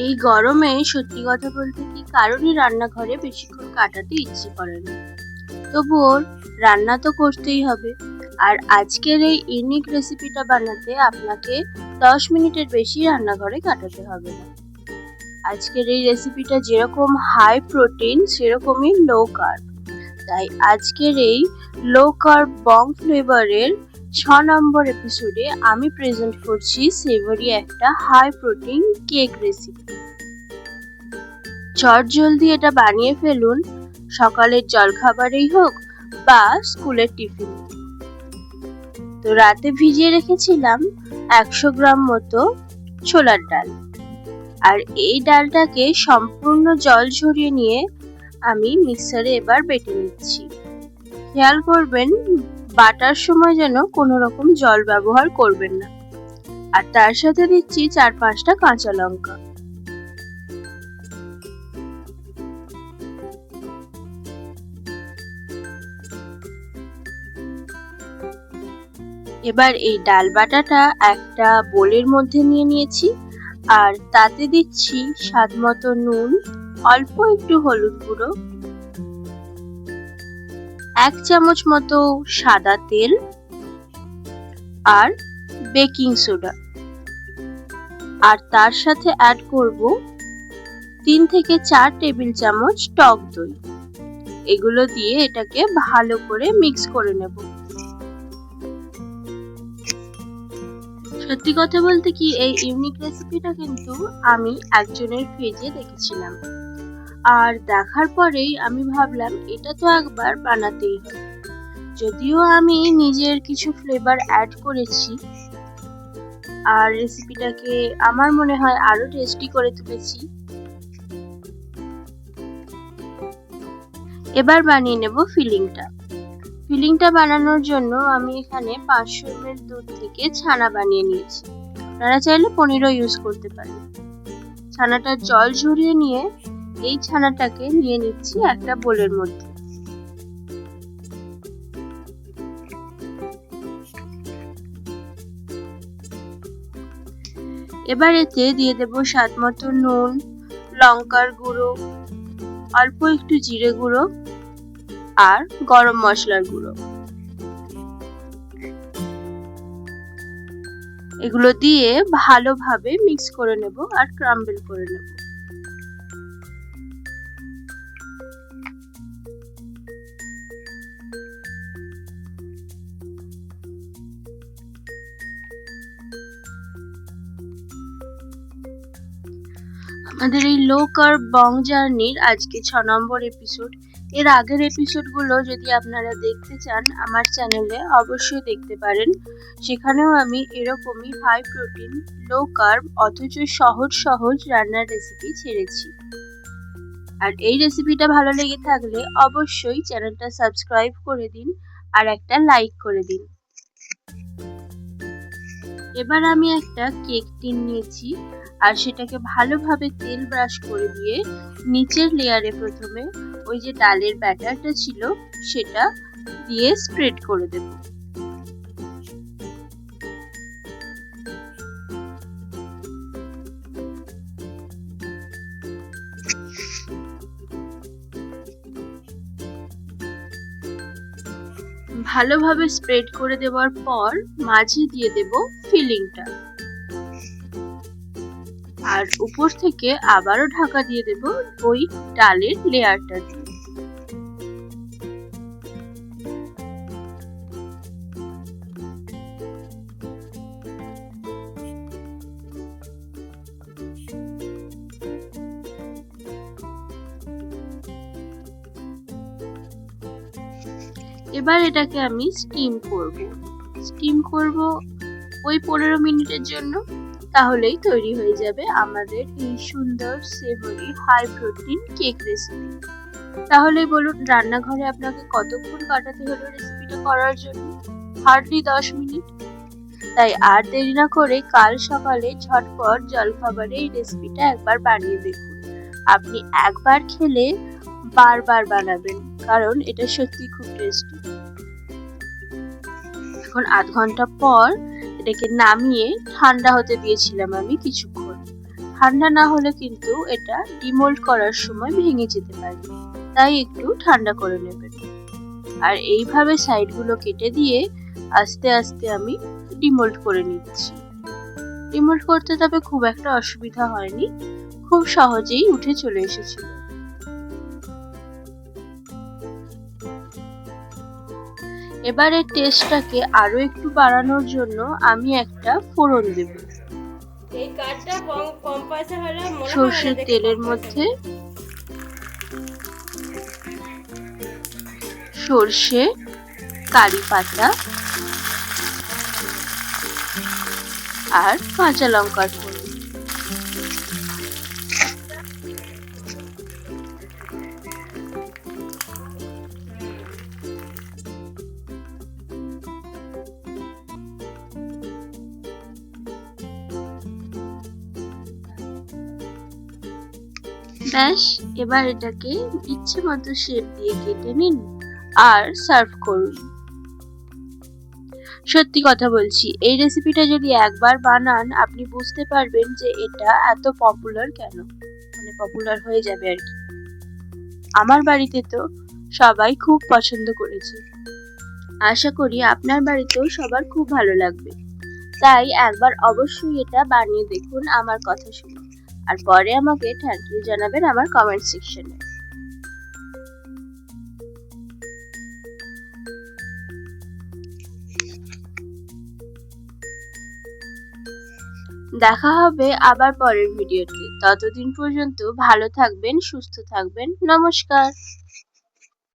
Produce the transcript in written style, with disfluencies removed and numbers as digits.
এই গরমে সত্যি কথা বলতে কি কারোরই রান্নাঘরে বেশিক্ষণ কাটাতে ইচ্ছে করে না, তবুও রান্না তো করতেই হবে। আর আজকের এই ইউনিক রেসিপিটা বানাতে আপনাকে 10 মিনিটের বেশি রান্নাঘরে কাটাতে হবে না। আজকের এই রেসিপিটা যেরকম হাই প্রোটিন সেরকমই লো কার্ব, তাই আজকের এই লো কার্ব বং ফ্লেভারের 6 নম্বর এপিসোডে আমি প্রেজেন্ট করছি সেভরি একটা হাই প্রোটিন কেক রেসিপি। চটজলদি এটা বানিয়ে ফেলুন, সকালের জলখাবারেই হোক বা স্কুলের টিফিন। তো রাতে ভিজিয়ে রেখেছিলাম 100 গ্রাম মতো ছোলার ডাল, আর এই ডালটাকে সম্পূর্ণ জল ঝরিয়ে নিয়ে আমি মিক্সারে এবার বেটে নিচ্ছি। খেয়াল করবেন বাটার সময় যেন কোনো রকম জল ব্যবহার করবেন না। আর তার সাথে দিচ্ছি 4-5টা কাঁচা লঙ্কা। এবার এই ডাল বাটাটা একটা বোলের মধ্যে নিয়ে নিয়েছি, আর তাতে দিচ্ছি স্বাদ মতো নুন, অল্প একটু হলুদ গুঁড়ো, 1 চামচ মতো সাদা তেল আর বেকিং সোডা। আর তার সাথে অ্যাড করব 3 থেকে 4 টেবিল চামচ টক দই। এগুলো দিয়ে এটাকে ভালো করে মিক্স করে নেব। সত্যি কথা বলতে কি এই ইউনিক রেসিপিটা কিন্তু আমি একজনের পেজে দেখেছিলাম, আর দেখার পরেই আমি ভাবলাম এটা তো একবার বানাতেই হবে। যদিও আমি নিজের কিছু ফ্লেভার অ্যাড করেছি আর রেসিপিটাকে আমার মনে হয় আরো টেস্টি করে তুলেছি। এবার বানিয়ে নেব ফিলিংটা বানানোর জন্য আমি এখানে 500 ml দুধ থেকে ছানা বানিয়ে নিয়েছি। আপনারা চাইলে পনিরও ইউজ করতে পারেন। ছানাটার জল ঝরিয়ে নিয়ে এই ছানাটাকে নিয়ে নিচ্ছি একটা বোলের মধ্যে। এবার এতে দিয়ে দেব স্বাদ মতো নুন, লঙ্কার গুঁড়ো, অল্প একটু জিরে গুঁড়ো আর গরম মশলার গুঁড়ো। এগুলো দিয়ে ভালোভাবে মিক্স করে নেব আর ক্রাম্বল করে নেব। আমাদের এই লো কার্ব বং জার্নির আজকে 6 নম্বর এপিসোড। এর আগের এপিসোডগুলো যদি আপনারা দেখতে চান আমার চ্যানেলে অবশ্যই দেখতে পারেন। সেখানেও আমি এরকমই হাই প্রোটিন লো কার্ব অথচ সহজ সহজ রান্নার রেসিপি ছেড়েছি। আর এই রেসিপিটা ভালো লেগে থাকলে অবশ্যই চ্যানেলটা সাবস্ক্রাইব করে দিন আর একটা লাইক করে দিন। এবার আমি একটা কেক টিন নিয়েছি আর সেটাকে ভালোভাবে তেল ব্রাশ করে দিয়ে নিচের লেয়ারে প্রথমে ওই যে ডালের ব্যাটারটা ছিল সেটা দিয়ে স্প্রেড করে দেব। ভালোভাবে স্প্রেড করে দেওয়ার পর মাঝে দিয়ে দেব ফিলিংটা, আর উপর থেকে আবারও ঢাকা দিয়ে দেব ওই ডালের লেয়ারটা দিয়ে। এবার এটাকে আমি স্টিম করব ওই 15 মিনিটের জন্য। তাহলেই তৈরি হয়ে যাবে আমাদের এই সুন্দর savoury high protein cake recipe. তাহলে বলুন রান্নাঘরে আপনাকে কতক্ষণ কাটাতে হলো রেসিপিটা করার জন্য? Hardly 10 minute. তাই আর দেরি না করে কাল সকালে ঝটপট জলখাবারে এই রেসিপিটা একবার বানিয়ে দেখুন। আপনি একবার খেলে বারবার বানাবেন, কারণ এটা সত্যি খুব টেস্টি। এখন আধ ঘন্টা পর এটাকে নামিয়ে ঠান্ডা হতে দিয়েছিলাম আমি কিছুক্ষণ। ঠান্ডা না হলে কিন্তু এটা ডিমোল্ড করার সময় ভেঙে যেতে পারে, তাই একটু ঠান্ডা করে নেবেন। আর এইভাবে সাইডগুলো কেটে দিয়ে আস্তে আস্তে আমি ডিমোল্ড করে নিচ্ছি। ডিমোল্ড করতে তবে খুব একটা অসুবিধা হয়নি, খুব সহজেই উঠে চলে এসেছিল। এবারে টেস্টটাকে আরো একটু বাড়ানোর জন্য আমি একটা ফোড়ন দেব। এই কাঠটা কম পয়সা হলে সর্ষের তেলের মধ্যে সর্ষে, কারি পাতা আর কাঁচা লঙ্কার ফোড়ন। ব্যাস, এবার এটাকে ইচ্ছে মতো শেপ দিয়ে কেটে নিন আর সার্ভ করুন। সত্যি কথা বলছি, এই রেসিপিটা যদি একবার বানান আপনি বুঝতে পারবেন যে এটা এত পপুলার কেন, মানে পপুলার হয়ে যাবে আর কি। আমার বাড়িতে তো সবাই খুব পছন্দ করেছে, আশা করি আপনার বাড়িতেও সবার খুব ভালো লাগবে। তাই একবার অবশ্যই এটা বানিয়ে দেখুন আমার কথা শুনে, আর পরে আমাকে থ্যাংক ইউ জানাবেন আমার কমেন্ট সেকশনে। দেখা হবে আবার পরের ভিডিওতে। ততদিন পর্যন্ত ভালো থাকবেন, সুস্থ থাকবেন। নমস্কার।